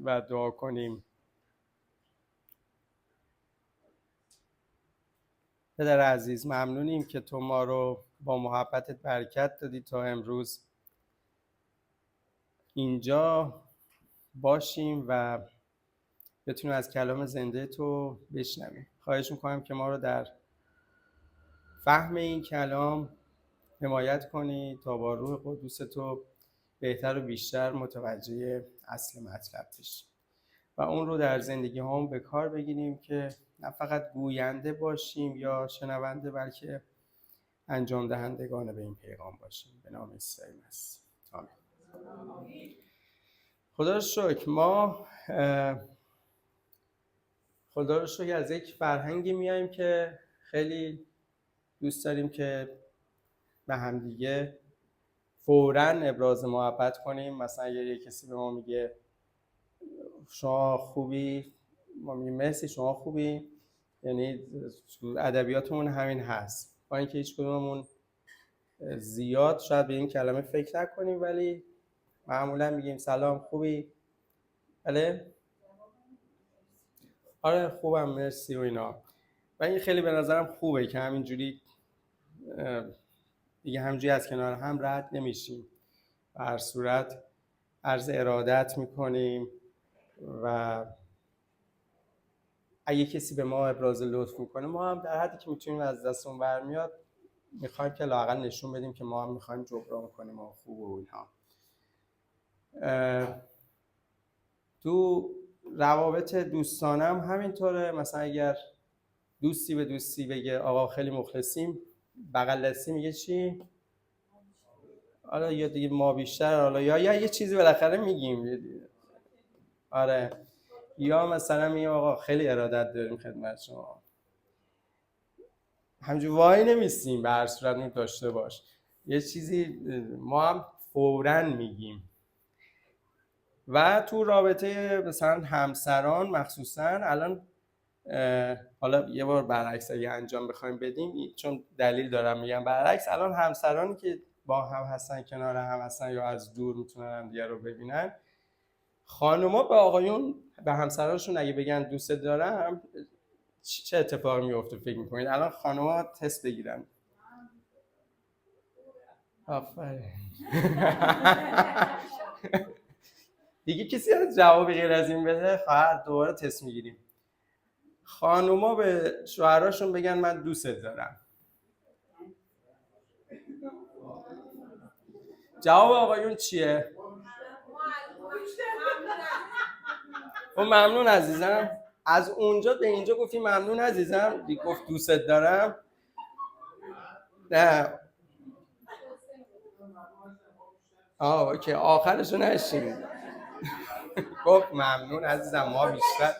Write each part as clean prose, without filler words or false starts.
و دعا کنیم. پدر عزیز، ممنونیم که تو ما رو با محبتت برکت دادی تا امروز اینجا باشیم و بتونیم از کلام زنده تو بشنویم. خواهش میکنم که ما رو در فهم این کلام حمایت کنی تا با روح قدوس تو بهتر و بیشتر متوجه اصل مطلب بشیم و اون رو در زندگی هم به کار بگیریم که نه فقط گوینده باشیم یا شنونده، بلکه انجام دهندگان به این پیغام باشیم. به نام عیسی مسیح، آمین. خدا رو شکر، ما خدا رو شکر از یک فرهنگی میایم که خیلی دوست داریم که به همدیگه فوراً ابراز محبت کنیم. مثلا یه کسی به ما میگه شما خوبی، ما میگیم مرسی شما خوبی، یعنی تو ادبیاتمون همین هست. با اینکه هیچ کدوممون زیاد شاید به این کلمه فکر نکنیم، ولی معمولا میگیم سلام خوبی؟ بله؟ آره خوبم مرسی و اینا. و این خیلی به نظرم خوبه که همینجوری دیگه همینجوری از کنار هم رد نمیشیم، به هر صورت عرض ارادت میکنیم و اگه کسی به ما ابراز لطف میکنه ما هم در حدی که میتونیم از دستمون برمیاد میخوایم که لااقل نشون بدیم که ما هم میخوایم جبران کنیم و خوب و اینها. تو روابط دوستانه هم همینطوره. مثلا اگر دوستی به دوستی بگه آقا خیلی مخلصیم، بغل دستی میگه چی؟ حالا یا دیگه ما بیشتر، حالا یا یه چیزی بالاخره میگیم. آره، یا مثلا میگه آقا خیلی ارادت داریم خدمت شما. همینجور وای نمیستیم، به هر صورت اون داشته باش. یه چیزی ما هم فوراً میگیم. و تو رابطه مثلا همسران مخصوصاً الان حالا یه بار برعکس اگه انجام بخوایم بدیم، چون دلیل دارم میگم برعکس، الان همسرانی که با هم هستن، کنار هم هستن یا از دور میتونن هم دیگه رو ببینن، خانوما به آقایون، به همسرانشون اگه بگن دوست دارم چه اتفاقی میفته فکر میکنید؟ الان خانوما تست بگیرن. آفرین. دیگه کسی از جواب غیر از این بده فقط دوباره تست میگیریم. خانوما به شوهراشون بگن من دوستت دارم، جواب آقایون چیه؟ اون ممنون عزیزم. از اونجا به اینجا گفتی ممنون عزیزم، دیگه گفت دوستت دارم. نه اوکی، آخرشو نشین. گفت ممنون عزیزم ما بیشتر.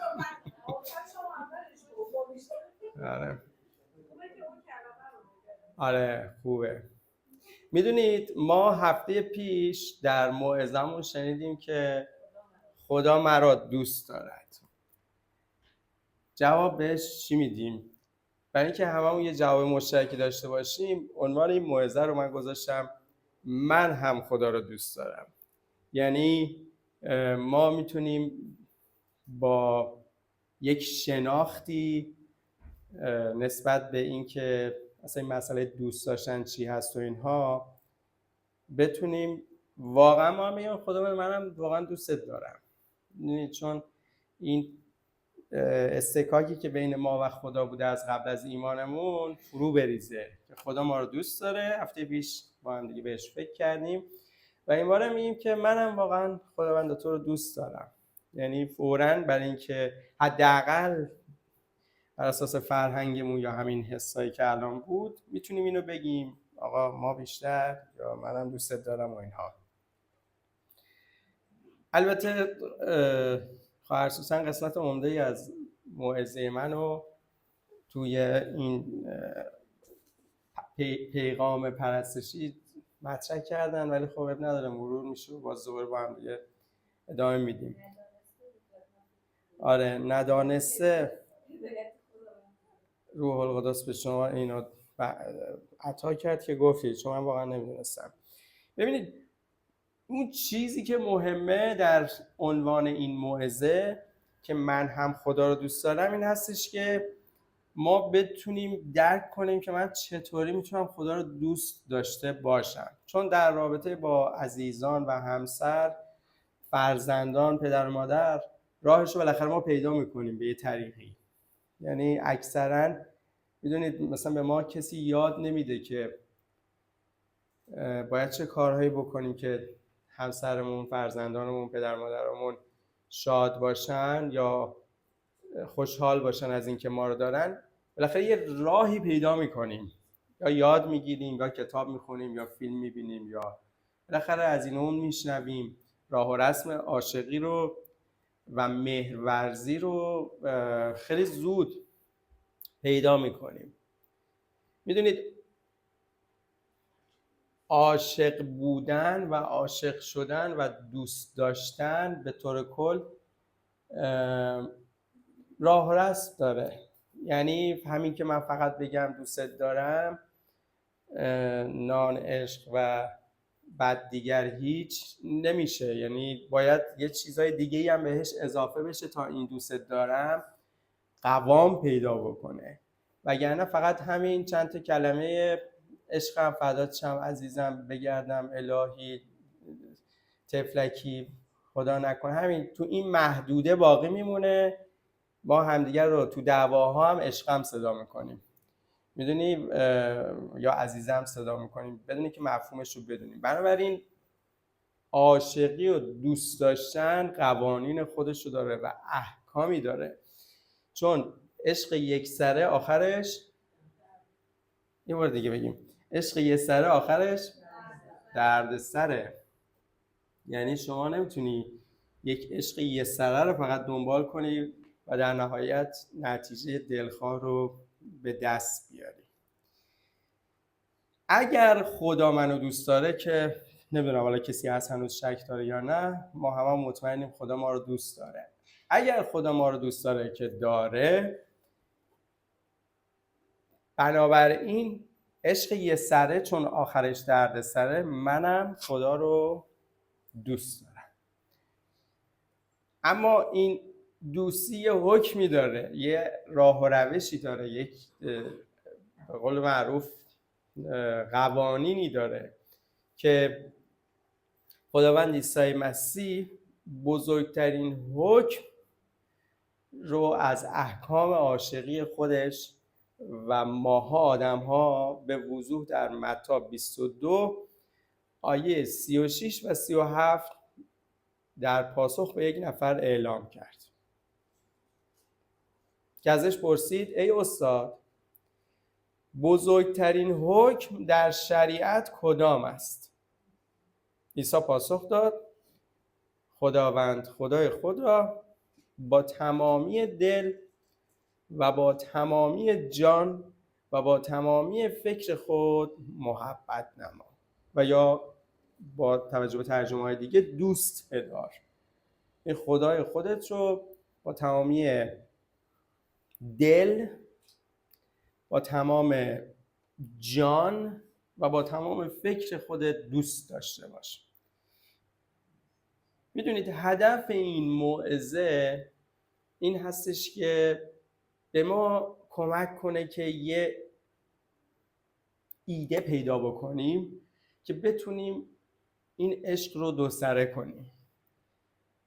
آره خوبه. میدونید ما هفته پیش در موعظه‌مون شنیدیم که خدا مرا دوست دارد. جواب بهش چی میدیم؟ برای اینکه هممون یه جواب مشترکی داشته باشیم، عنوان این موعظه رو من گذاشتم من هم خدا رو دوست دارم. یعنی ما میتونیم با یک شناختی نسبت به اینکه مثلا این مسئله دوست داشتن چی هست و اینها، بتونیم واقعا ما میگم خدا منم واقعا دوستت دارم. چون این استکاکی که بین ما و خدا بوده از قبل از ایمانمون فرو بریزه که خدا ما رو دوست داره. هفته پیش با هم دیگه بهش فکر کردیم و این باره میگیم که منم واقعا خداوند تو رو دوست دارم. یعنی فوراً برای اینکه حداقل بر اساس فرهنگمون یا همین حسایی که الان بود میتونیم اینو بگیم آقا ما بیشتر یا منم دوستت دارم و اینها. البته خواهر سوسن قسمت عمده‌ای از موعظه منو توی این پیغام پرستشی مطرح کردن، ولی خب اب نداره مرور میشه و باز دوباره با هم دیگه ادامه میدیم. آره ندانسته روح القدس به شما اینو عطا کرد که گفتید، چون من واقعا نمیدونستم. ببینید اون چیزی که مهمه در عنوان این موعظه که من هم خدا رو دوست دارم این هستش که ما بتونیم درک کنیم که من چطوری میتونم خدا رو دوست داشته باشم. چون در رابطه با عزیزان و همسر، فرزندان، پدر و مادر، راهش رو بالاخره ما پیدا میکنیم به یه طریقی. یعنی اکثرا میدونید مثلا به ما کسی یاد نمیده که باید چه کارهایی بکنیم که همسرمون، فرزندانمون، پدر مادرمون شاد باشن یا خوشحال باشن از اینکه ما رو دارن. بالاخره یه راهی پیدا میکنیم، یا یاد میگیریم، یا کتاب میخونیم، یا فیلم میبینیم، یا بالاخره از این اون میشنویم. راه و رسم عاشقی رو و مهرورزی رو خیلی زود پیدا میکنیم. میدونید عاشق بودن و عاشق شدن و دوست داشتن به طور کل راه و رسم داره. یعنی همین که من فقط بگم دوستت دارم، نان عشق و بعد دیگر هیچ نمیشه. یعنی باید یه چیزای دیگه‌ای هم بهش اضافه بشه تا این دوستت دارم قوام پیدا بکنه. وگرنه فقط همین چند تا کلمه عشقم، فدات شم عزیزم، بگردم الهی، تفلکی، خدا نکنه، همین تو این محدوده باقی میمونه. ما همدیگر رو تو دعواها هم عشقم صدا میکنیم، میدونیم، یا عزیزم صدا میکنیم بدونی که مفهومش رو بدونیم. بنابراین عاشقی و دوست داشتن قوانین خودش رو داره و احکامی داره. چون عشق یک سره آخرش، یه بار دیگه بگیم، عشق یک سره آخرش درد سره. یعنی شما نمیتونی یک عشق یک سره رو فقط دنبال کنی و در نهایت نتیجه دلخواه رو به دست بیاری. اگر خدا منو دوست داره، که نمیدونم حالا کسی هست هنوز شک داره یا نه، ما هم مطمئنیم خدا ما رو دوست داره. اگر خدا ما رو دوست داره که داره، بنابراین عشق یه سره چون آخرش درد سره، منم خدا رو دوست دارم. اما این دوستی یه حکمی داره، یه راه و روشی داره، یک به قول معروف قوانینی داره که خداوند عیسی مسیح بزرگترین حکم رو از احکام عاشقی خودش و ماها آدم‌ها به وضوح در متی 22 آیه 36 و 37 در پاسخ به یک نفر اعلام کرد که ازش پرسید ای استاد، بزرگترین حکم در شریعت کدام است؟ عیسی پاسخ داد خداوند خدای خود را با تمامی دل و با تمامی جان و با تمامی فکر خود محبت نما، و یا با توجه به ترجمه‌های دیگه دوست بدار. این خدای خودت رو با تمامی دل، با تمام جان و با تمام فکر خودت دوست داشته باش. میدونید هدف این موعظه این هستش که به ما کمک کنه که یه ایده پیدا بکنیم که بتونیم این عشق رو دوسره کنیم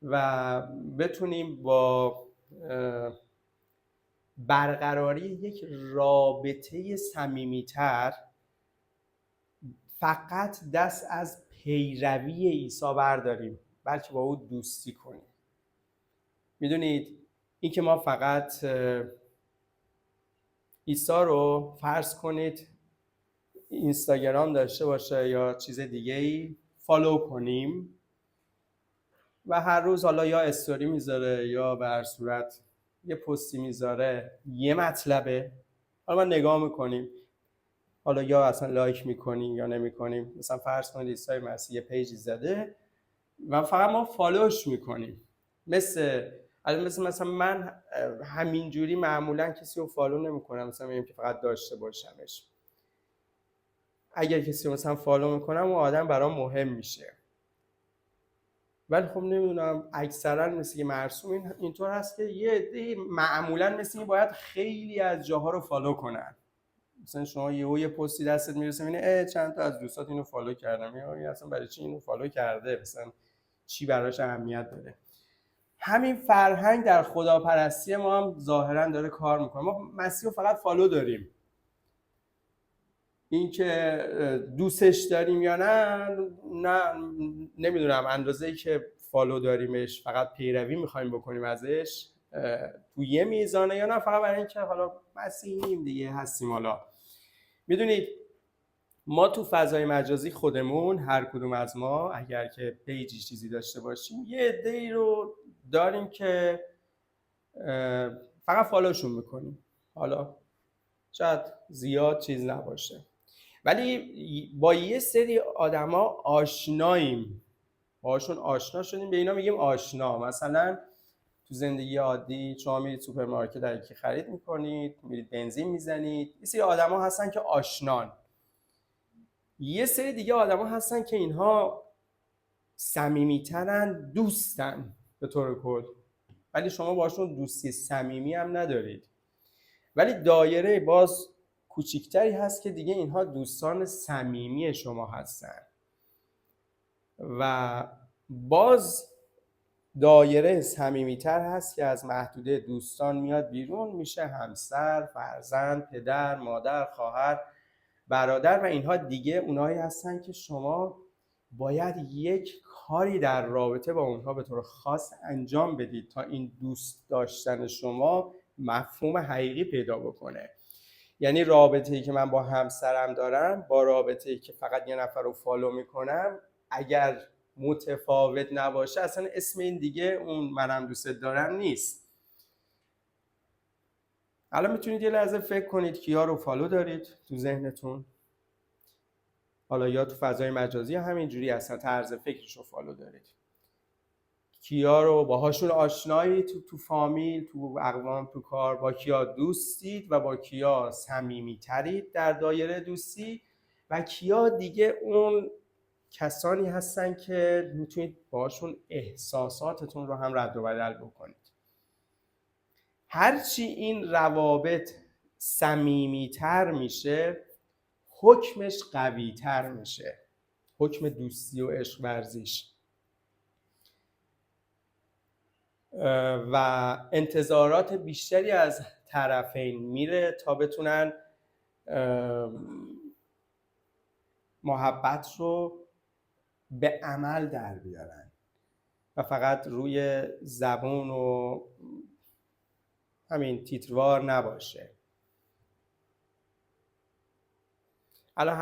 و بتونیم با برقراری یک رابطه صمیمیتر فقط دست از پیروی عیسی برداریم، بلکه با او دوستی کنیم. میدونید این که ما فقط عیسی رو فرض کنید اینستاگرام داشته باشه یا چیز دیگه‌ای، فالو کنیم و هر روز حالا یا استوری میذاره یا به هر صورت یه پستی میذاره، یه مطلبه، حالا ما نگاه میکنیم، حالا یا اصلا لایک میکنیم یا نمیکنیم. مثلا فرض کنید عیسی مسیح یه پیجی زده و فقط ما فالوش میکنیم. مثلا من همینجوری معمولا کسی رو فالو نمیکنم، مثلا میگم که فقط داشته باشمش. اگر کسی رو مثلا فالو میکنم اون آدم برام مهم میشه. ولی خب نمیدونم اکثرا مثل که مرسوم اینطور هست که یه عده معمولا مثل این باید خیلی از جاها رو فالو کنن. مثلا شما یه پستی دستت میرسه میبینی چند تا از دوستات اینو فالو کردن، یا اصلا برای چی اینو فالو کرده، مثلا چی براش اهمیت داره. همین فرهنگ در خداپرستی ما هم ظاهرا داره کار میکنه. ما مسیح رو فقط فالو داریم، این که دوستش داریم یا نه نمیدونم. اندازه‌ای که فالو داریمش فقط پیروی میخوایم بکنیم ازش تو یه میزانه، یا نه فقط برای اینکه حالا مسیحیم دیگه هستیم. حالا میدونید ما تو فضای مجازی خودمون هر کدوم از ما اگر که پیجی چیزی داشته باشیم یه عده‌ای رو داریم که فقط فالوشون میکنیم، حالا شاید زیاد چیز نباشه، ولی با یه سری آدما آشناییم، باشون آشنا شدیم، به اینا میگیم آشنا. مثلا تو زندگی عادی شما میرید سوپرمارکت در یکی خرید میکنید، میرید بنزین میزنید، یه سری آدما هستن که آشنان. یه سری دیگه آدما هستن که اینها صمیمیترن، دوستن به طور کل، ولی شما باشون دوستی صمیمی هم ندارید. ولی دایره باز کوچیکتری هست که دیگه اینها دوستان صمیمی شما هستن و باز دایره صمیمیتر هست که از محدوده دوستان میاد بیرون، میشه همسر، فرزند، پدر، مادر، خواهر، برادر، و اینها دیگه اونایی هستن که شما باید یک کاری در رابطه با اونها به طور خاص انجام بدید تا این دوست داشتن شما مفهوم حقیقی پیدا بکنه. یعنی رابطه‌ای که من با همسرم دارم با رابطه‌ای که فقط یه نفر رو فالو میکنم اگر متفاوت نباشه اصلا اسم این دیگه اون منم دوست دارم نیست. الان میتونید یه لحظه فکر کنید کیا رو فالو دارید تو ذهنتون، حالا یا تو فضای مجازی همینجوری اصلا طرز فکرش رو فالو دارید، کیا رو باهاشون آشنایی، تو فامیل، تو اقوام، تو کار، با کیا دوستید و با کیا صمیمی ترید در دایره دوستی، و کیا دیگه اون کسانی هستن که میتونید باهاشون احساساتتون رو هم رد و بدل بکنید. هرچی این روابط صمیمیتر میشه حکمش قوی‌تر میشه، حکم دوستی و عشق ورزیش، و انتظارات بیشتری از طرفین میره تا بتونن محبت رو به عمل در بیارن و فقط روی زبون و همین تیتروار نباشه. الان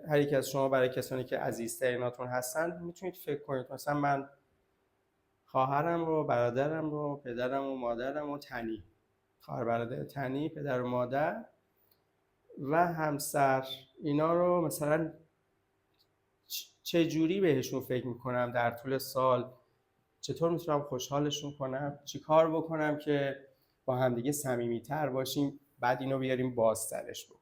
هر یک از شما برای کسانی که عزیزتریناتون هستن میتونید فکر کنید مثلا من خواهرم رو، برادرم رو، پدرم و مادرم و تنی، خواهر برادر تنی، پدر و مادر و همسر، اینا رو مثلا چه جوری بهشون فکر میکنم در طول سال، چطور میتونم خوشحالشون کنم، چی کار بکنم که با همدیگه صمیمیتر باشیم، بعد اینو بیاریم بازترش بکنیم.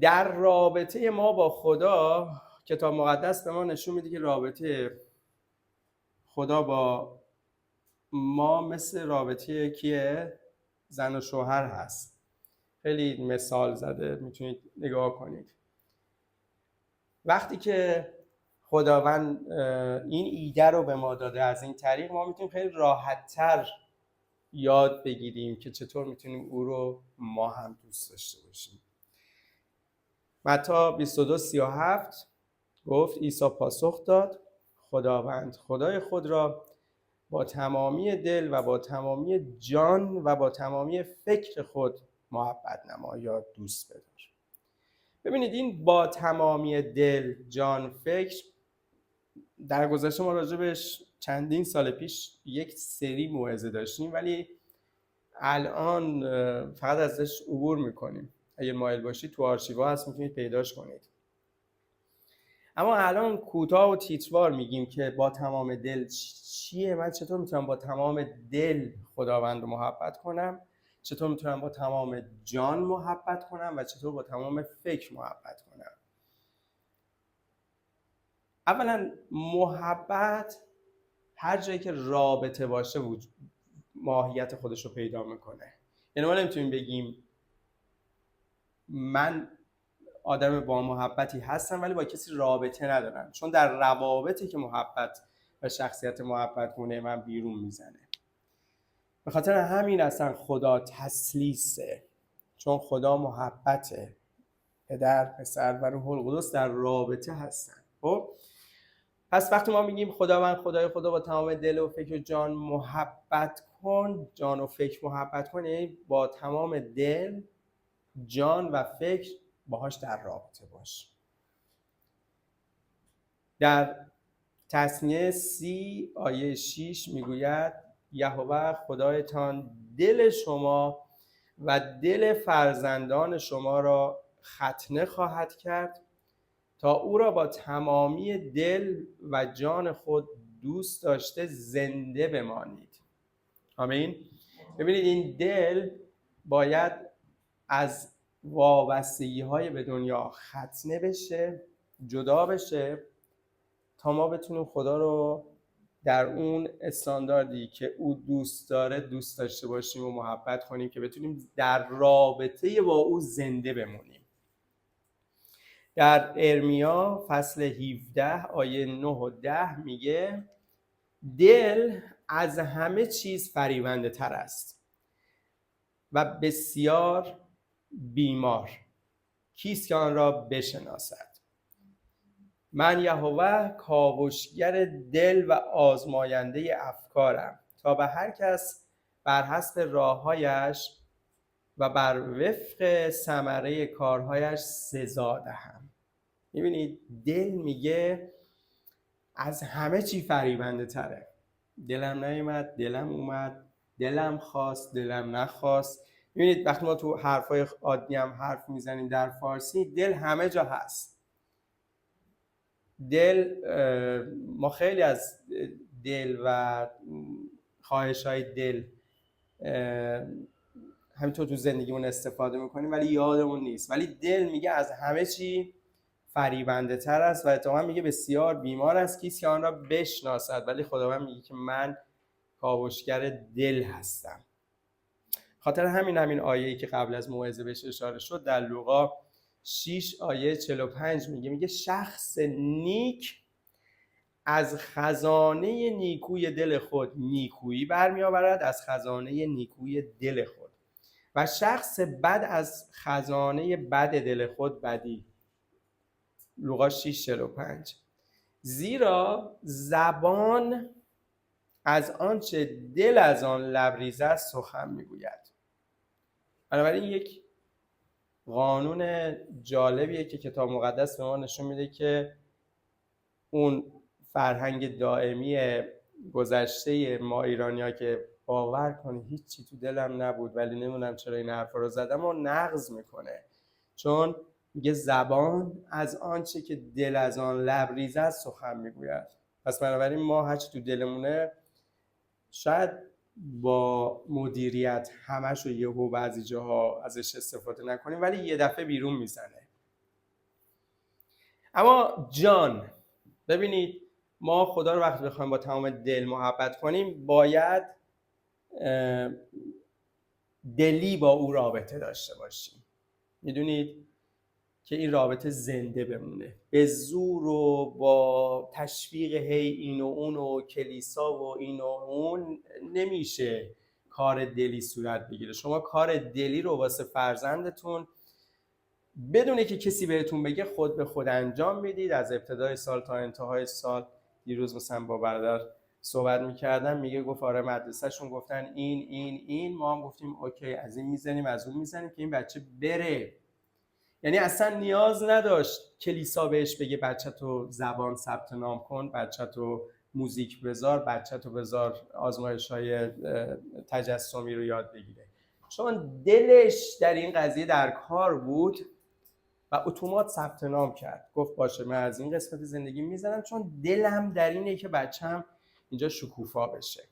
در رابطه ما با خدا کتاب مقدس به ما نشون میده که رابطه خدا با ما مثل رابطه کیه؟ زن و شوهر هست. خیلی مثال زده، میتونید نگاه کنید. وقتی که خداوند این ایده رو به ما داده از این طریق، ما میتونیم خیلی راحت‌تر یاد بگیریم که چطور میتونیم او رو ما هم دوست داشته باشیم. متی 22:37 گفت عیسی پاسخ داد خداوند خدای خود را با تمامی دل و با تمامی جان و با تمامی فکر خود محبت نما یا دوست بدار. ببینید این با تمامی دل، جان، فکر، در گذشته ما راجبش چندین سال پیش یک سری موعظه داشتیم، ولی الان فقط ازش عبور میکنیم. اگه مایل باشید تو آرشیوا هست میتونید پیداش کنید. اما الان کوتاه و تیتروار میگیم که با تمام دل چیه؟ من چطور میتونم با تمام دل خداوند رو محبت کنم؟ چطور میتونم با تمام جان محبت کنم و چطور با تمام فکر محبت کنم؟ اولا محبت هر جایی که رابطه باشه ماهیت خودش رو پیدا میکنه. یعنی ما نمیتونیم بگیم من آدم با محبتی هستم ولی با کسی رابطه ندارم، چون در روابطی که محبت و شخصیت محبت گونه من بیرون میزنه. به خاطر همین اصلا خدا تثلیثه، چون خدا محبته. پدر، پسر و روح القدس در رابطه هستن. خب پس وقتی ما میگیم خداوند خدای خدا با تمام دل و فکر و جان محبت کن، جان و فکر محبت کن، یعنی با تمام دل، جان و فکر باهاش در رابطه باش. در تثنیه 30 آیه 6 میگوید یهوه خدایتان دل شما و دل فرزندان شما را ختنه خواهد کرد تا او را با تمامی دل و جان خود دوست داشته زنده بمانید. آمین. ببینید این دل باید از وابستگی‌های به دنیا ختنه بشه، جدا بشه، تا ما بتونیم خدا رو در اون استانداردی که او دوست داره دوست داشته باشیم و محبت کنیم که بتونیم در رابطه با او زنده بمونیم. در ارمیا فصل 17 آیه 9 و 10 میگه دل از همه چیز فریبنده تر است و بسیار بیمار، کیست که آن را بشناسد؟ من یهوه کاوشگر دل و آزماینده افکارم تا به هر کس بر حسب راههایش و بر وفق ثمره کارهایش سزا دهم. میبینید دل میگه از همه چی فریبنده تره. دلم نیومد، دلم اومد، دلم خواست، دلم نخواست. میبینید وقتی ما تو حرفای عادی هم حرف میزنیم در فارسی، دل همه جا هست. دل، ما خیلی از دل و خواهش‌های دل همینطور تو زندگیمون استفاده میکنیم ولی یادمون نیست. ولی دل میگه از همه چی فریبنده تر است و اتفاقا میگه بسیار بیمار است، کیست که آن را بشناسد. ولی خداوند میگه که من کاوشگر دل هستم. خاطر همین آیه‌ای که قبل از موعظه بهش اشاره شد در لوقا 6 آیه 45 میگه شخص نیک از خزانه نیکوی دل خود نیکویی برمی آورد، از خزانه نیکوی دل خود، و شخص بد از خزانه بد دل خود بدی. لوقا 6:45. زیرا زبان از آنچه دل از آن لبریزه است سخن میگوید. بنابراین یک قانون جالبیه که کتاب مقدس به ما نشون میده که اون فرهنگ دائمی گذشته ما ایرانی‌ها که باور کنی هیچی تو دلم نبود ولی نمیدونم چرا این حرفا رو زدم و نقض میکنه، چون میگه زبان از آنچه که دل از آن لبریزه است سخن میگوید. پس بنابراین ما هرچی تو دلمونه شاید با مدیریت همش رو یهو بعضی جاها ازش استفاده نکنیم ولی یه دفعه بیرون میزنه. اما جان، ببینید ما خدا رو وقتی بخوایم با تمام دل محبت کنیم باید دلی با او رابطه داشته باشیم. میدونید که این رابطه زنده بمونه. به زور و با تشویق هی این و اون و کلیسا و این و اون نمیشه کار دلی صورت بگیره. شما کار دلی رو واسه فرزندتون بدونه که کسی بهتون بگه خود به خود انجام میدید. از ابتدای سال تا انتهای سال، دیروز مثلا با برادر صحبت میکردم میگه گفت آره مدرسهشون گفتن این ما هم گفتیم اوکی از این میزنیم از اون میزنیم که این بچه بره. یعنی اصلا نیاز نداشت کلیسا بهش بگه بچه تو زبان ثبت نام کن، بچه تو موزیک بذار، بچه تو بذار آزمایش‌های تجسمی رو یاد بگیره، چون دلش در این قضیه در کار بود و اتومات ثبت نام کرد. گفت باشه من از این قسمت زندگی میزنم چون دلم در اینه که بچه‌م اینجا شکوفا بشه.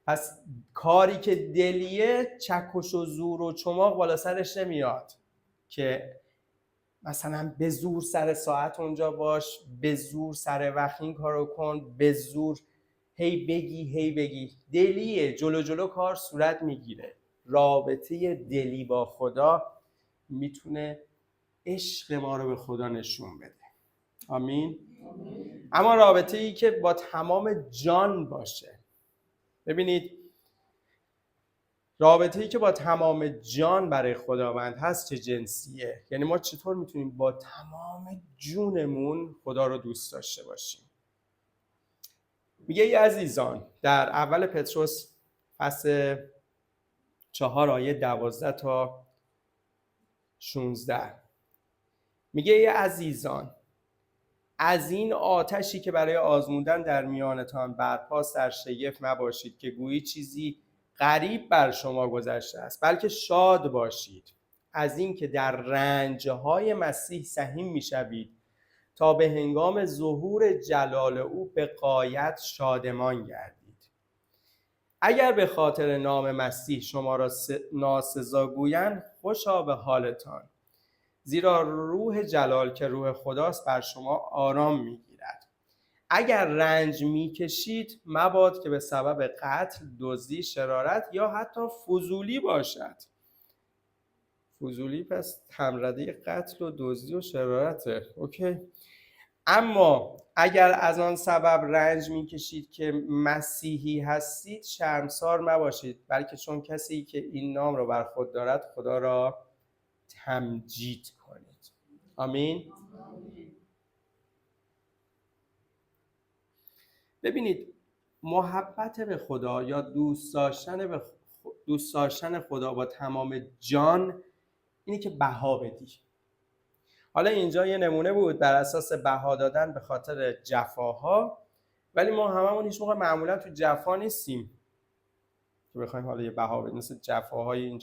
پس کاری که دلیه چکش و زور و چماق بالا سرش نمیاد که مثلا به زور سر ساعت اونجا باش، به زور سر وقت این کارو کن، به زور هی بگی. دلیه، جلو کار صورت میگیره. رابطه دلی با خدا میتونه عشق ما رو به خدا نشون بده. آمین. اما رابطه ای که با تمام جان باشه، ببینید رابطه ای که با تمام جان برای خداوند هست چه جنسیه؟ یعنی ما چطور میتونیم با تمام جونمون خدا رو دوست داشته باشیم؟ میگه ای عزیزان، در اول پتروس فصل 4 آیه 12 تا 16 میگه ای عزیزان، از این آتشی که برای آزمودن در میانتان برپاست در شگفت مباشید که گویی چیزی غریب بر شما گذشته است، بلکه شاد باشید از این که در رنجهای مسیح سهیم میشوید تا به هنگام ظهور جلال او به غایت شادمان گردید. اگر به خاطر نام مسیح شما را ناسزا گویند، خوشا به حالتان، زیرا روح جلال که روح خداست بر شما آرام میگیرد. اگر رنج میکشید مباد که به سبب قتل، دزدی، شرارت یا حتی فضولی باشد. فضولی پس همرده قتل و دزدی و شرارته. اوکی. اما اگر از آن سبب رنج میکشید که مسیحی هستید، شرمسار مباشید، بلکه چون کسی که این نام را بر خود دارد خدا را تمجید کنید. آمین. ببینید محبت به خدا یا دوست داشتن خدا با تمام جان اینه که بها بدی. حالا اینجا یه نمونه بود بر اساس بها دادن به خاطر جفاها، ولی ما هممون هیچ موقع معمولا تو جفا نیستیم که بخوایم حالا یه بها بدیم. مثل جفاهای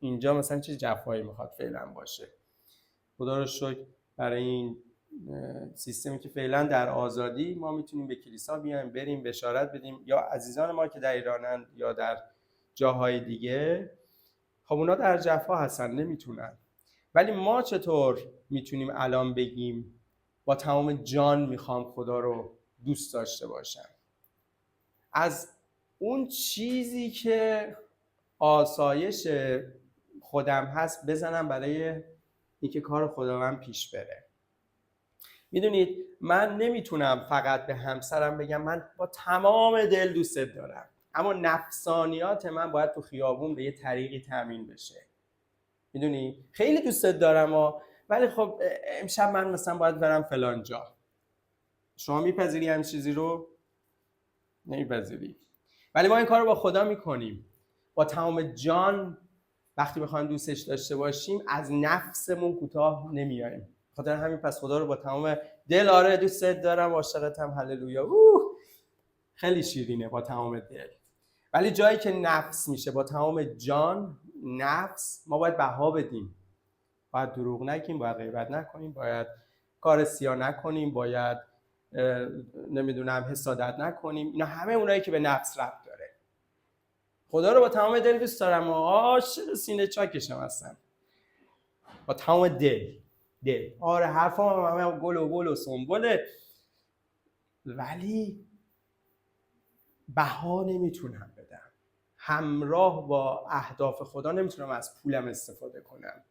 اینجا مثلا چه جفایی میخواد فعلا باشه؟ خدا رو شکر برای این سیستمی که فعلا در آزادی ما میتونیم به کلیسا بیایم، بریم بشارت بدیم، یا عزیزان ما که در ایرانن یا در جاهای دیگه، خب اونا در جفا هستن نمیتونن. ولی ما چطور میتونیم الان بگیم با تمام جان میخوام خدا رو دوست داشته باشم؟ از اون چیزی که آسایش خودم هست بزنم برای اینکه کار خداوند پیش بره. میدونید من نمیتونم فقط به همسرم بگم من با تمام دل دوستت دارم، اما نفسانیات من باید تو خیابون به یه طریقی تامین بشه. میدونی خیلی دوستت دارم ولی خب امشب من مثلا باید برم فلان جا. شما میپذیری همین چیزی رو؟ نمیپذیری. ولی ما این کار رو با خدا میکنیم. با تمام جان وقتی بخوایم دوستش داشته باشیم از نفسمون کوتاه نمیایم. خاطر همین پس خدا رو با تمام دل، آره دوستت دارم، عاشقتم، هللویا، خیلی شیرینه با تمام دل. ولی جایی که نفس میشه با تمام جان، نفس، ما باید بها بدیم. باید دروغ نگیم، باید غیبت نکنیم، باید کار سیاه نکنیم، باید نمیدونم حسادت نکنیم. اینا همه اونایی که به نفس ربط داره. خدا رو با تمام دل دوست دارم و عاشق سینه چاکشم هستم. با تمام دل. آره حرفام همه گل و سنبله، ولی بها نمیتونم بدم. همراه با اهداف خدا نمیتونم از پولم استفاده کنم.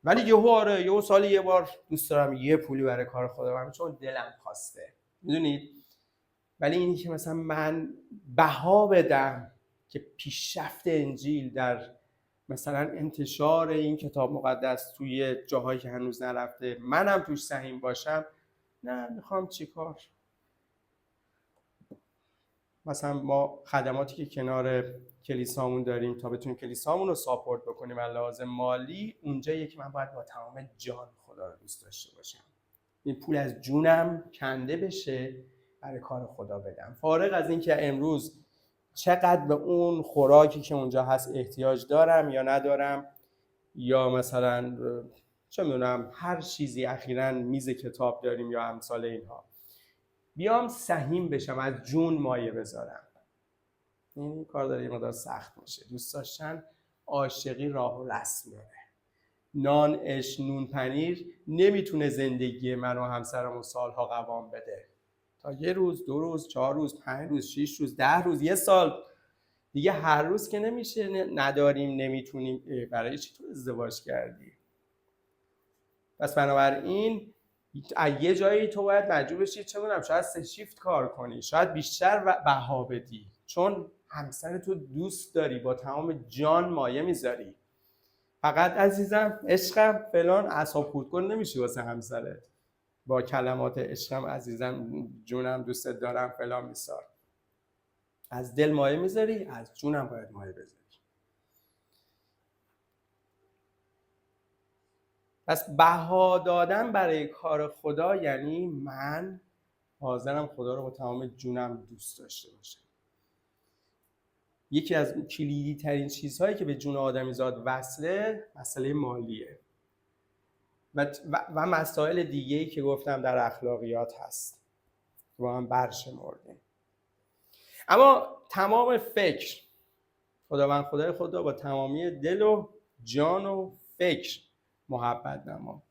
ولی یهو سالی یه بار دوست دارم یه پولی برای کار خدا بدم چون دلم خواسته. میدونید؟ ولی اینی که مثلا من بها بدم که پیشرفت انجیل در مثلا انتشار این کتاب مقدس توی جاهایی که هنوز نرفته منم توش سهیم باشم، نه. میخوام چیکار؟ مثلا ما خدماتی که کنار کلیسامون داریم تا بتونیم کلیسامون رو ساپورت بکنیم از لحاظ مالی، اونجاییه که من باید با تمام جان خدا رو دوست داشته باشم. این پول از جونم کنده بشه برای کار خدا بدم، فارغ از این که امروز چقدر به اون خوراکی که اونجا هست احتیاج دارم یا ندارم، یا مثلا چه میدونم هر چیزی، اخیراً میز کتاب داریم یا امثال اینها. بیام سهیم بشم، از جون مایه بذارم. این کار داره یه مقدار سخت میشه. دوست داشتن عاشقی راه و رسم داره. نان، عشق، نون، پنیر نمیتونه زندگی من و همسرم و سالها قوام بده. تا یه روز، 2 روز، 4 روز، 5 روز، 6 روز، 10 روز، 1 سال دیگه هر روز که نمیشه، نداریم، نمیتونیم. برای چی تو ازدواج کردی؟ پس بنابراین از یه جایی تو باید مجبور بشی چه می‌دونم شاید 3 شیفت کار کنی، شاید بیشتر بها بدی، چون همسر تو دوست داری، با تمام جان مایه میذاری. فقط عزیزم، عشقم، فلان، اعصاب خردکن نمیشی واسه همسرت با کلمات عشقم، عزیزم، جونم، دوستت دارم، فلان میسار. از دل مایه میذاری، از جونم باید مایه بذاری. پس بها دادن برای کار خدا یعنی من حاضرم خدا رو با تمام جونم دوست داشته باشم. یکی از کلیدی ترین چیزهایی که به جون آدمیزاد وصله، مسئله مالیه و مسائل دیگه‌ای که گفتم در اخلاقیات هست با هم برشمردیم. اما تمام فکر، خداوند خدای خود را با تمامی دل و جان و فکر محبت نما.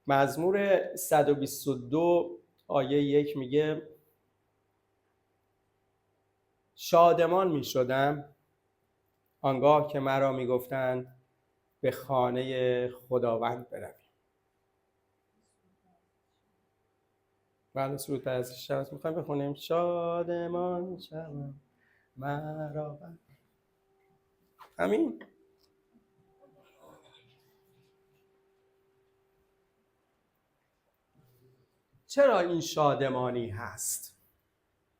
مزمور 122 آیه 1 میگه شادمان میشدم آنگاه که مرا میگفتند به خانه خداوند برویم. بله، سرود پرستش شب میخوایم بخونیم. شادمان شوم مرا. همین. چرا این شادمانی هست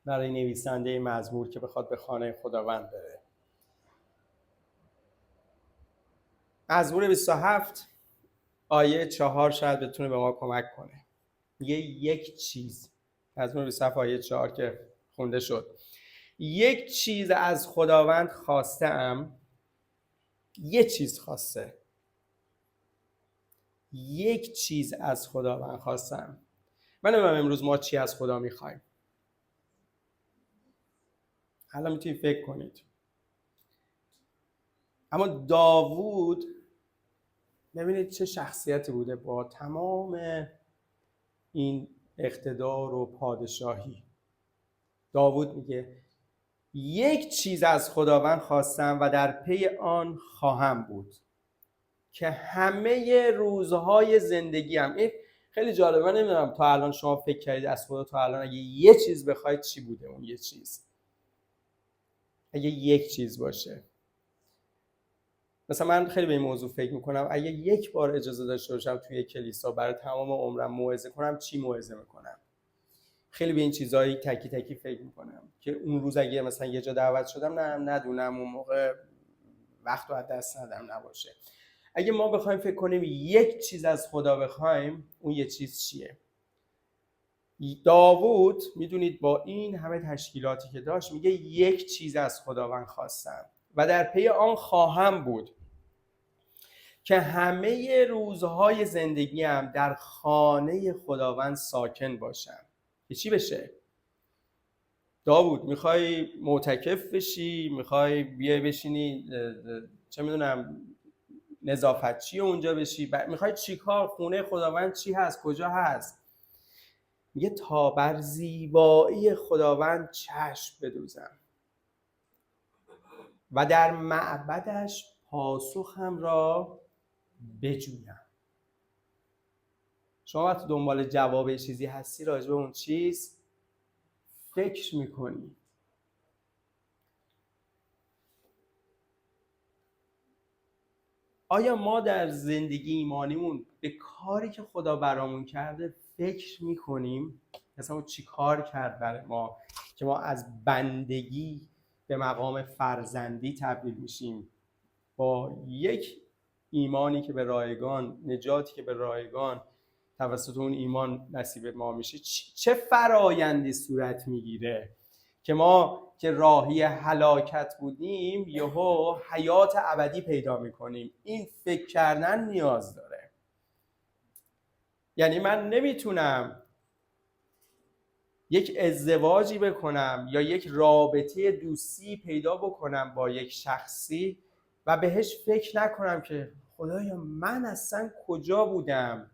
برای نویسنده مزمور که بخواد به خانه خداوند بره؟ مزمور 27 آیه 4 شاید بتونه به ما کمک کنه. میگه یک چیز، مزمور 27 آیه 4 که خونده شد، یک چیز از خداوند خواستم. یک چیز خواسته، یک چیز از خداوند خواستم. من نمیدونم امروز ما چی از خدا میخوایم. حالا میتونید فکر کنید. اما داوود ببینید چه شخصیتی بوده با تمام این اقتدار و پادشاهی. داوود میگه یک چیز از خداوند خواستم و در پی آن خواهم بود که همه روزهای زندگیم. این خیلی جالبه. من نمیدونم تا الان شما فکر کردید از خدا تا الان اگه یه چیز بخواید چی بوده اون یه چیز؟ اگه یک چیز باشه. مثلا من خیلی به این موضوع فکر میکنم اگه یک بار اجازه داشته باشم توی کلیسا برای تمام عمرم موعظه کنم، چی موعظه میکنم؟ خیلی به این چیزایی تکی تکی فکر میکنم که اون روز اگه مثلا یه جا دعوت شدم ندونم اون موقع وقت رو از دست ندم نباشه. اگه ما بخوایم فکر کنیم یک چیز از خدا بخوایم، اون یه چیز چیه؟ داوود میدونید با این همه تشکیلاتی که داشت میگه یک چیز از خداوند خواستم و در پی آن خواهم بود که همه روزهای زندگیم در خانه خداوند ساکن باشم. که چی بشه؟ داوود میخوای معتکف بشی؟ میخوای بیای بشینی چه میدونم نظافتچی اونجا بشی؟ میخوای چی کار؟ خونه خداوند چی هست؟ کجا هست؟ میگه تا بر زیبایی خداوند چشم بدوزم و در معبدش پاسخم را بجویم. شما وقتی دنبال جواب چیزی هستی راجع به اون چیز فکر میکنی. آیا ما در زندگی ایمانیمون به کاری که خدا برامون کرده فکر میکنیم؟ مثلا چی کار کرد برای ما که ما از بندگی به مقام فرزندی تبدیل میشیم با یک ایمانی که به رایگان، نجاتی که به رایگان توسط اون ایمان نصیب ما میشه؟ چه فرایندی صورت میگیره که ما که راهی هلاکت بودیم یهو حیات ابدی پیدا میکنیم؟ این فکر کردن نیاز داره. یعنی من نمیتونم یک ازدواجی بکنم یا یک رابطه دوستی پیدا بکنم با یک شخصی و بهش فکر نکنم که خدایا من اصلا کجا بودم،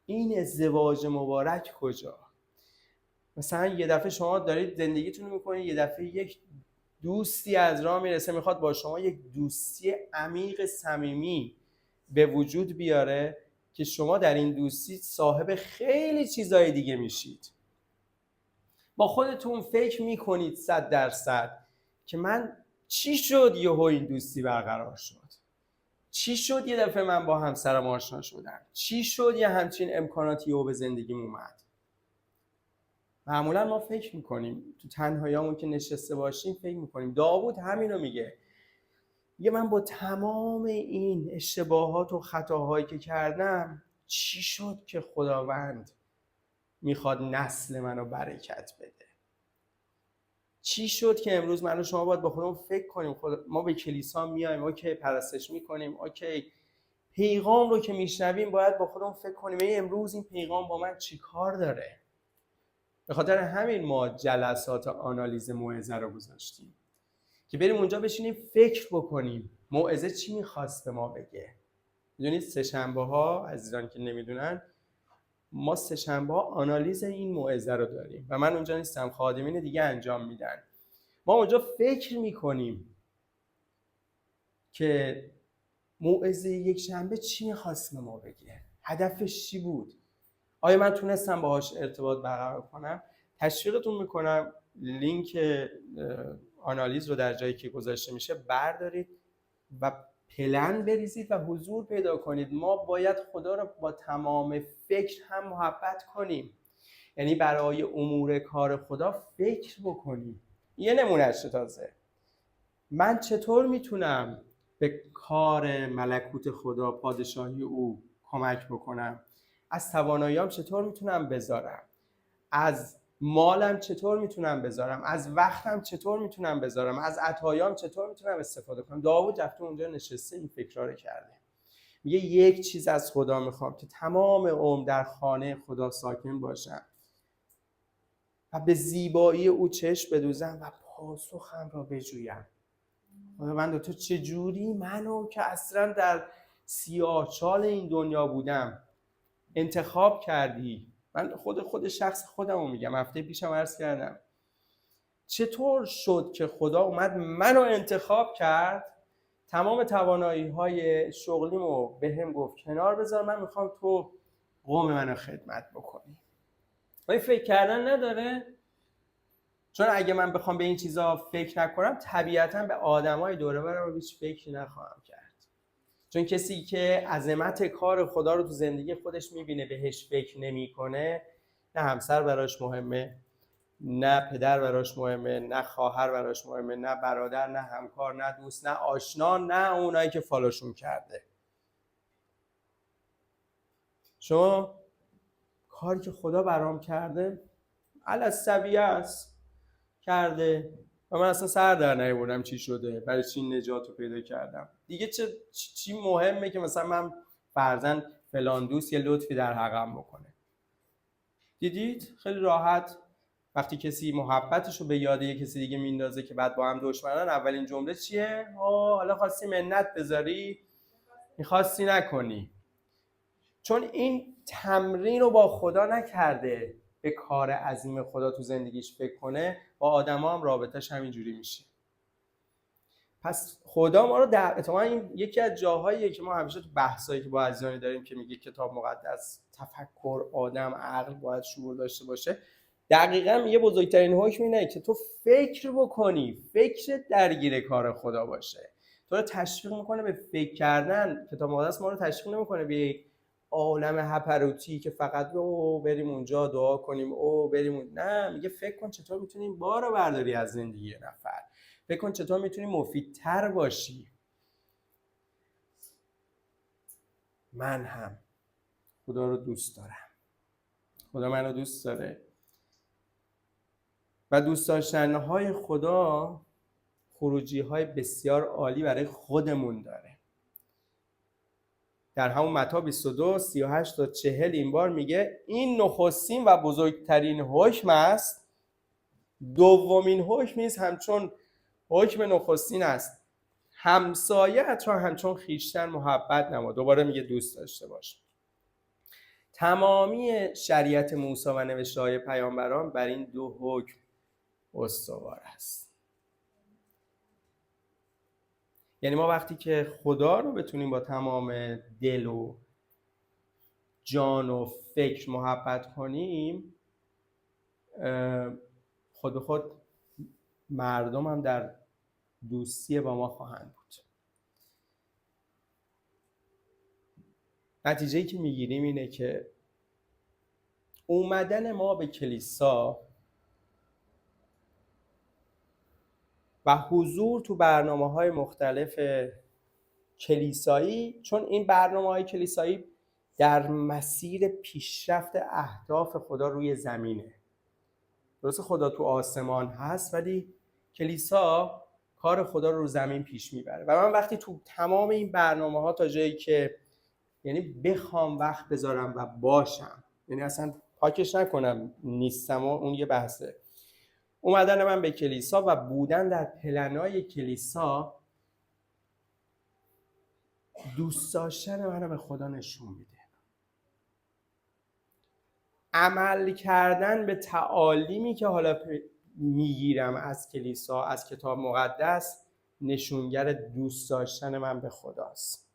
این ازدواج مبارک کجا. مثلا یه دفعه شما دارید زندگیتون رو میکنید، یه دفعه یک دوستی از راه میرسه میخواد با شما یک دوستی عمیق صمیمی به وجود بیاره که شما در این دوستی صاحب خیلی چیزای دیگه میشید. با خودتون فکر میکنید 100% که من چی شد یهو این دوستی برقرار شد، چی شد یه دفعه من با همسرم آشنا شدم، چی شد یه همچین امکاناتی رو به زندگیم اومد. معمولا ما فکر میکنیم تو تنهاییامون که نشسته باشیم فکر میکنیم. داوود همینو میگه من با تمام این اشتباهات و خطاهایی که کردم چی شد که خداوند میخواد نسل منو برکت بده؟ چی شد که امروز من و شما باید با خودمون فکر کنیم؟ ما به کلیسا میایم، اوکی پرستش میکنیم، اوکی پیغام رو که میشنویم باید با خودمون فکر کنیم امروز این پیغام با من چی کار داره؟ به خاطر همین ما جلسات آنالیز موعظه رو گذاشتیم که بریم اونجا بشینیم فکر بکنیم موعظه چی میخواست به ما بگه. میدونید سه‌شنبه ها، عزیزان که نمیدونن، ما سه‌شنبه ها آنالیز این موعظه رو داریم و من اونجا نیستم، خادمین دیگه انجام میدن. ما اونجا فکر میکنیم که موعظه یک شنبه چی میخواست به ما بگه، هدفش چی بود، آیا من تونستم باهاش ارتباط برقرار کنم. تشویقتون میکنم لینک آنالیز رو در جایی که گذاشته میشه بردارید و پلن بریزید و حضور پیدا کنید. ما باید خدا رو با تمام فکر هم محبت کنیم، یعنی برای امور کار خدا فکر بکنیم. یه نمونهش تازه، من چطور میتونم به کار ملکوت خدا، پادشاهی او کمک بکنم؟ از تواناییام چطور میتونم بذارم؟ از مالم چطور میتونم بذارم؟ از وقتم چطور میتونم بذارم؟ از عطایام چطور میتونم استفاده کنم؟ داوود رفته اونجا نشسته این فکرها رو کرده. میگه یک چیز از خدا میخوام که تمام عمر در خانه خدا ساکن باشم و به زیبایی او چشم بدوزم و پاسخم را بجویم. خداوند تو چجوری منو که اصلا در سیاهچال این دنیا بودم انتخاب کردی؟ من خود شخص خودمو میگم، هفته پیشم عرض کردم چطور شد که خدا اومد منو انتخاب کرد، تمام توانایی‌های شغلیمو بهم گفت کنار بذار، من میخوام تو قوم منو خدمت بکنی. این فکر کردن نداره؟ چون اگه من بخوام به این چیزا فکر نکنم طبیعتاً به آدمای دور و برم هیچ فکری نخواهم کرد. چون کسی که عظمت کار خدا رو تو زندگی خودش میبینه بهش فکر نمیکنه، نه همسر براش مهمه، نه پدر براش مهمه، نه خواهر براش مهمه، نه برادر، نه همکار، نه دوست، نه آشنا، نه اونایی که فالوشون کرده. شما کاری که خدا برام کرده الاسویه است کرده و من اصلا سر در نیاوردم چی شده، برای چی نجات رو پیدا کردم. دیگه چی مهمه که مثلا من فرضاً فلان دوست یه لطفی در حقم بکنه؟ دیدید خیلی راحت وقتی کسی محبتش رو به یاد یه کسی دیگه میندازه که بعد با هم دشمنن، اولین جمله چیه؟ حالا خواستی منت بذاری، میخواستی نکنی. چون این تمرین رو با خدا نکرده به کار عظیم خدا تو زندگیش فکر کنه، با آدما هم رابطه‌اش همینجوری میشه. پس خدا ما رو اتفاقا این یکی از جاهاییه که ما همیشه تو بحثایی که با عزیزانی داریم که میگه کتاب مقدس تفکر، آدم، عقل باید شعور داشته باشه، دقیقاً میگه بزرگترین حکم اینه که تو فکر بکنی، فکر درگیر کار خدا باشه. تو رو تشویق میکنه به فکر کردن. کتاب مقدس ما رو تشویق نمیکنه به عالم هپروتی که فقط بریم اونجا دعا کنیم، نه، میگه فکر کن چطور میتونیم بار رو برداری از زندگی نفر، فکر کن چطور میتونی مفیدتر باشی. من هم خدا رو دوست دارم، خدا منو دوست داره و دوست داشتنهای خدا خروجی‌های بسیار عالی برای خودمون داره. در همون متی 22 38 تا 40 این بار میگه این نخستین و بزرگترین حکم است، دومین حکم نیز همچون حکم نخستین است، همسایه‌ات را همچون خویشتن محبت نما. دوباره میگه دوست داشته باش. تمامی شریعت موسی و نوشته‌های پیامبران بر این دو حکم استوار است. یعنی ما وقتی که خدا رو بتونیم با تمام دل و جان و فکر محبت کنیم، خود به خود مردم هم در دوستی با ما خواهند بود. نتیجه‌ای که میگیریم اینه که اومدن ما به کلیسا و حضور تو برنامه‌های مختلف کلیسایی، چون این برنامه‌های کلیسایی در مسیر پیشرفت اهداف خدا روی زمینه. درسته خدا تو آسمان هست، ولی کلیسا کار خدا رو زمین پیش میبره. و من وقتی تو تمام این برنامه‌ها تا جایی که یعنی بخوام وقت بذارم و باشم، یعنی اصلا پاکش نکنم نیستم و اون یه بحثه، اومدن من به کلیسا و بودن در پلنای کلیسا دوست داشتن منو به خدا نشون میده. عمل کردن به تعالیمی که حالا میگیرم از کلیسا، از کتاب مقدس، نشونگر دوست داشتن من به خداست.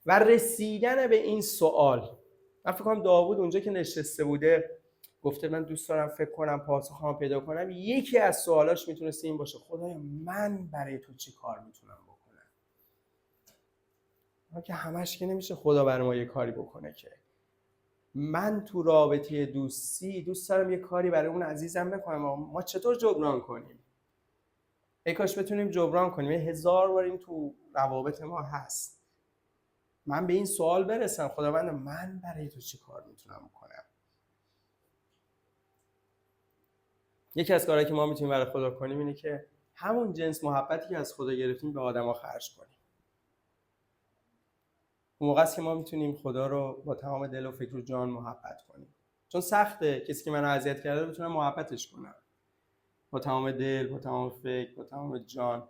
و رسیدن به این سوال، من فکر کنم داوود اونجا که نشسته بوده گفته من دوست دارم فکر کنم پاسخم پیدا کنم، یکی از سوالاش میتونسته این باشه: خدایا من برای تو چی کار میتونم بکنم؟ ما که همش که نمیشه خدا برای ما یه کاری بکنه که. من تو رابطه دوستی دوست دارم یه کاری برای اون عزیزم بکنم، ما چطور جبران کنیم؟ ای کاش بتونیم جبران کنیم. 1000 بار این تو روابط ما هست. من به این سوال برسم: خداوند من برای تو چی کار میتونم بکنم؟ یکی از کارهایی که ما میتونیم برای خدا کنیم اینه که همون جنس محبتی که از خدا گرفتیم به آدما خرج کنیم. اون موقع است که ما میتونیم خدا رو با تمام دل و فکر و جان محبت کنیم. چون سخته کسی که منو اذیت کرده بتونم محبتش کنم با تمام دل، با تمام فکر، با تمام جان.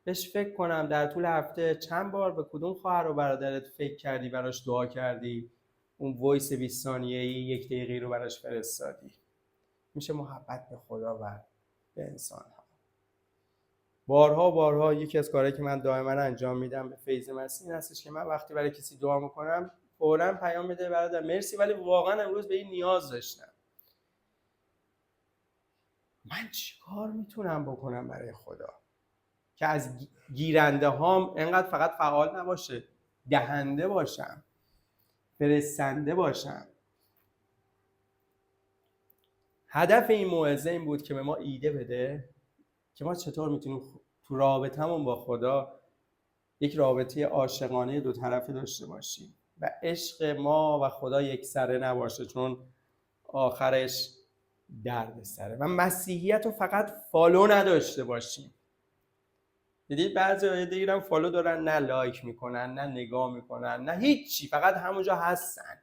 بهش فکر کنم در طول هفته چند بار به کدوم خواهر و برادرت فکر کردی، براش دعا کردی، اون وایس 20 ثانیه‌ای 1 دقیقه رو براش فرستادی. میشه محبت به خدا و به انسان ها. بارها یکی از کارهایی که من دائما انجام میدم به فیض مسیح این هستش که من وقتی برای کسی دعا میکنم فوراً پیام میده: برادر مرسی، ولی واقعا امروز به این نیاز داشتم. من چی کار میتونم بکنم برای خدا که از گیرنده هام انقدر فقط فعال نباشه، دهنده باشم، فرستنده باشم. هدف این موعظه این بود که به ما ایده بده که ما چطور میتونیم تو رابطمون با خدا یک رابطه عاشقانه دو طرفه داشته باشیم و عشق ما و خدا یک سره نباشه، چون آخرش درد سره. و مسیحیت رو فقط فالو نداشته باشیم. دیدید بعضی دیگرم فالو دارن، نه لایک میکنن، نه نگاه میکنن، نه هیچی، فقط همونجا هستن.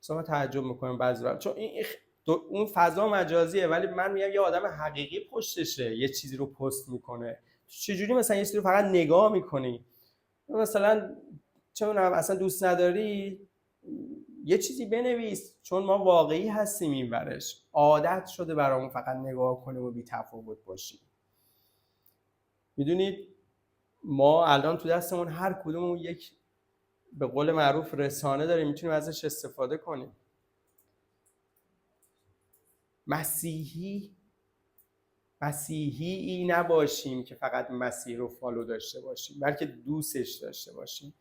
ما تعجب میکنیم بعضی وقت چون این اون فضا مجازیه، ولی من میگم یه آدم حقیقی پشتشه یه چیزی رو پست میکنه. چجوری مثلا یه چیزی رو فقط نگاه میکنی؟ مثلا چه میدونم اصلا دوست نداری یه چیزی بنویس، چون ما واقعی هستیم این ورش. عادت شده برامون فقط نگاه کنیم و بی تفاوت باشیم. میدونید ما الان تو دستمون هر کدوممون یک به قول معروف رسانه داریم، میتونیم ازش استفاده کنیم. مسیحی نباشیم که فقط مسیح رو فالو داشته باشیم، بلکه دوستش داشته باشیم،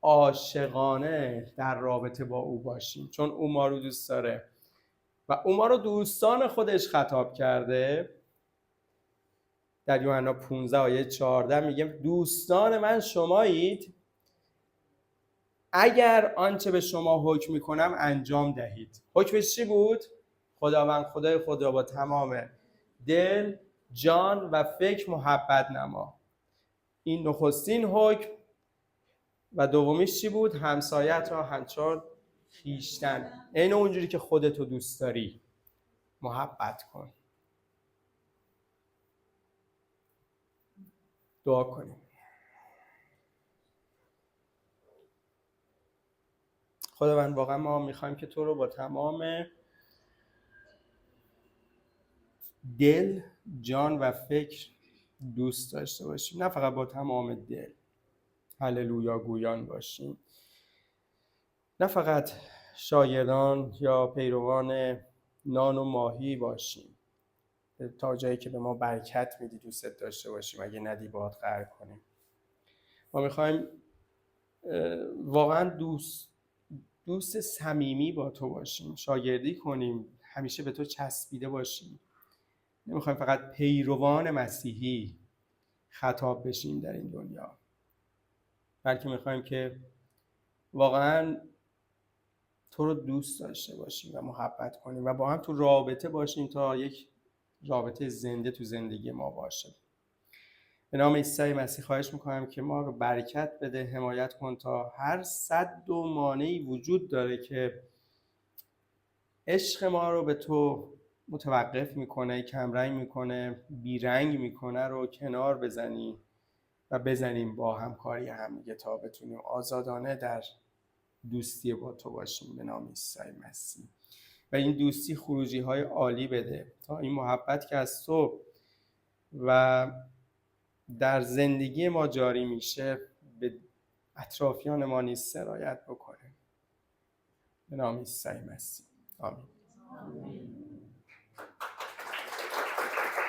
عاشقانه در رابطه با او باشیم، چون او ما رو دوست داره و او ما رو دوستان خودش خطاب کرده. در یوحنا 15 آیه 14 میگه دوستان من شمایید اگر آنچه به شما حکم میکنم انجام دهید. حکمش چی بود؟ خداوند خدای خود را با تمام دل، جان و فکر محبت نما. این نخستین حکم. و دومیش چی بود؟ همسایت را همچون خویشتن، این اونجوری که خودتو دوست داری محبت کن. دعا کنیم. خداوند واقعا ما میخوایم که تو رو با تمام دل، جان و فکر دوست داشته باشیم، نه فقط با تمام دل هللویا گویان باشیم، نه فقط شاگردان یا پیروان نان و ماهی باشیم تا جایی که به ما برکت میدی دوستت داشته باشیم، اگه ندی باهات قهر کنیم. ما میخوایم واقعا دوست صمیمی با تو باشیم، شاگردی کنیم، همیشه به تو چسبیده باشیم. نمیخوایم فقط پیروان مسیحی خطاب بشیم در این دنیا، بلکه میخوایم که واقعا تو رو دوست داشته باشیم و محبت کنیم و با هم تو رابطه باشیم تا یک رابطه زنده تو زندگی ما باشه. به نام عیسی مسیح خواهش میکنم که ما رو برکت بده، حمایت کن تا هر سد و مانعی وجود داره که عشق ما رو به تو متوقف میکنه، کمرنگ میکنه، بیرنگ میکنه رو کنار بزنی و بزنیم با همکاری همدیگه تا بتونیم آزادانه در دوستی با تو باشیم به نام عیسی مسیح. و این دوستی خروجی های عالی بده تا این محبت که از تو و در زندگی ما جاری میشه به اطرافیان ما نیز سرایت بکنه به نام عیسی مسیح. آمین.